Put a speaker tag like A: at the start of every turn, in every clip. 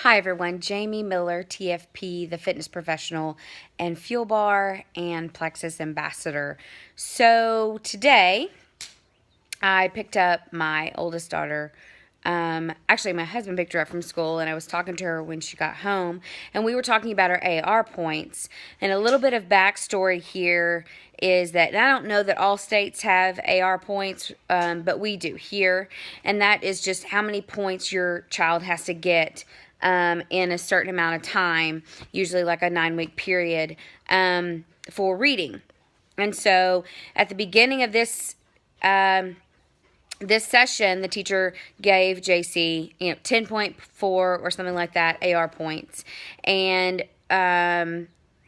A: Hi everyone, Jamie Miller, TFP, the fitness professional, and Fuel Bar and Plexus ambassador. So today I picked up my oldest daughter. Actually, my husband picked her up from school, and I was talking to her when she got home, and we were talking about her AR points. And a little bit of backstory here is that and I don't know that all states have AR points, but we do here, and that is just how many points your child has to get in a certain amount of time, usually like a 9-week period, for reading. And so at the beginning of this session, the teacher gave JC, 10.4 or something like that AR points. And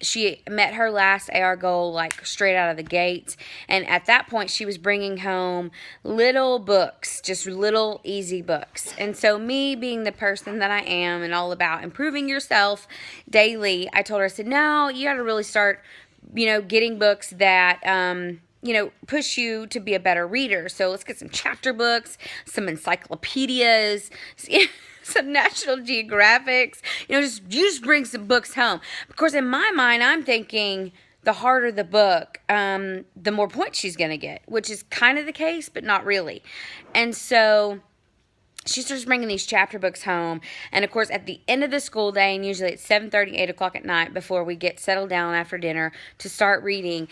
A: she met her last AR goal like straight out of the gates. And at that point, she was bringing home little books, just little easy books. And so me being the person that I am and all about improving yourself daily, I told her, I said, no, you got to really start, getting books that, push you to be a better reader. So let's get some chapter books, some encyclopedias, some National Geographics. You just bring some books home. Of course, in my mind, I'm thinking the harder the book, the more points she's going to get, which is kind of the case, but not really. And so she starts bringing these chapter books home, and of course at the end of the school day, and usually it's 7:30, 8 o'clock at night before we get settled down after dinner to start reading,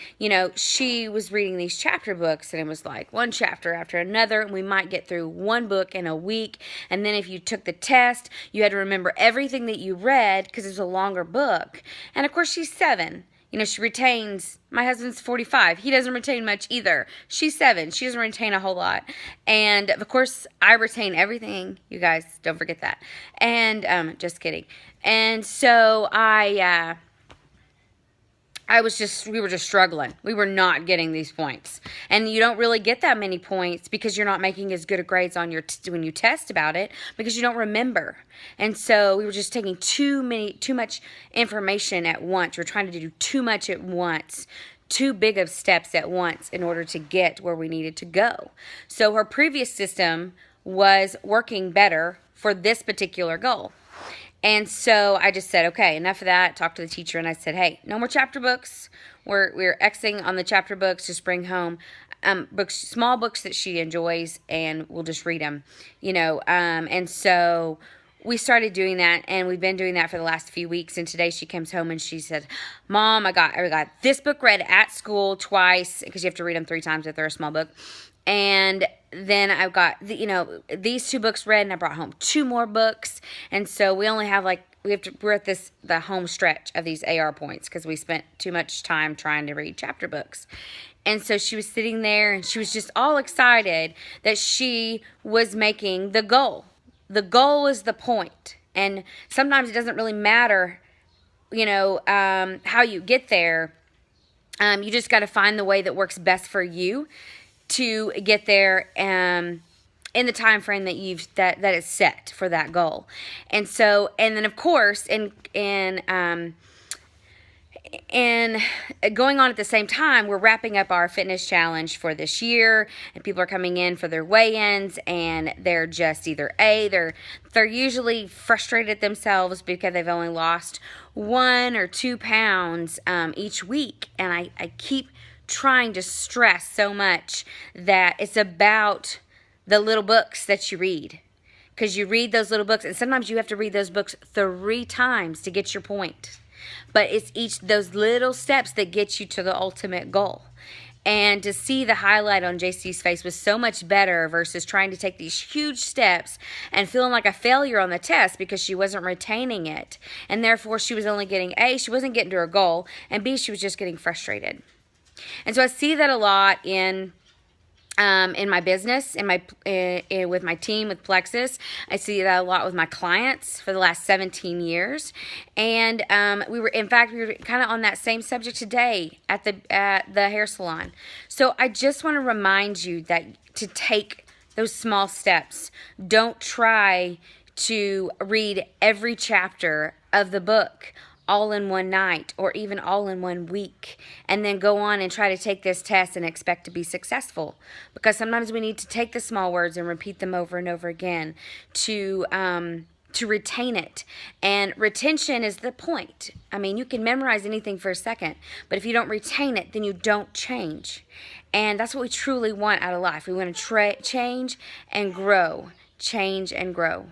A: she was reading these chapter books, and it was like one chapter after another, and we might get through one book in a week. And then if you took the test, you had to remember everything that you read because it was a longer book. And of course she's 7. She retains, my husband's 45. He doesn't retain much either. She's 7. She doesn't retain a whole lot. And, of course, I retain everything. You guys, don't forget that. And, just kidding. And so we were just struggling. We were not getting these points. And you don't really get that many points because you're not making as good a grades on when you test about it because you don't remember. And so we were just taking too much information at once. We were trying to do too much at once, too big of steps at once in order to get where we needed to go. So her previous system was working better for this particular goal. And so I just said, okay, enough of that. Talked to the teacher, and I said, hey, no more chapter books. We're Xing on the chapter books. Just bring home books, small books that she enjoys, and we'll just read them, And so we started doing that, and we've been doing that for the last few weeks. And today she comes home and she said, Mom, I got this book read at school twice because you have to read them 3 times if they're a small book. And then I've got, these 2 books read, and I brought home 2 more books. And so we only have we're at the home stretch of these AR points because we spent too much time trying to read chapter books. And so she was sitting there, and she was just all excited that she was making the goal. The goal is the point. And sometimes it doesn't really matter, how you get there. You just got to find the way that works best for you to get there in the time frame that is set for that goal. And then of course in going on at the same time, we're wrapping up our fitness challenge for this year, and people are coming in for their weigh-ins, and they're just either they're usually frustrated themselves because they've only lost 1 or 2 pounds each week. And I keep trying to stress so much that it's about the little books that you read, because you read those little books, and sometimes you have to read those books 3 times to get your point, but it's those little steps that get you to the ultimate goal. And to see the highlight on JC's face was so much better versus trying to take these huge steps and feeling like a failure on the test because she wasn't retaining it, and therefore she was only getting A, she wasn't getting to her goal, and B, she was just getting frustrated. And so I see that a lot in my business, with my team, with Plexus. I see that a lot with my clients for the last 17 years. And we were kind of on that same subject today at the hair salon. So I just want to remind you that to take those small steps. Don't try to read every chapter of the book all in one night or even all in one week and then go on and try to take this test and expect to be successful, because sometimes we need to take the small words and repeat them over and over again to to retain it. And retention is the point. I mean, you can memorize anything for a second, but if you don't retain it, then you don't change. And that's what we truly want out of life. We want to change and grow. Change and grow.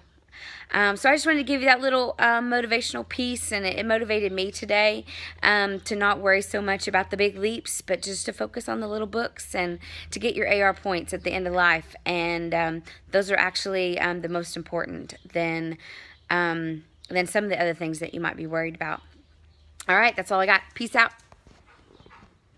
A: So I just wanted to give you that little motivational piece, and it motivated me today to not worry so much about the big leaps, but just to focus on the little books and to get your AR points at the end of life. And those are actually the most important than some of the other things that you might be worried about. All right, that's all I got. Peace out.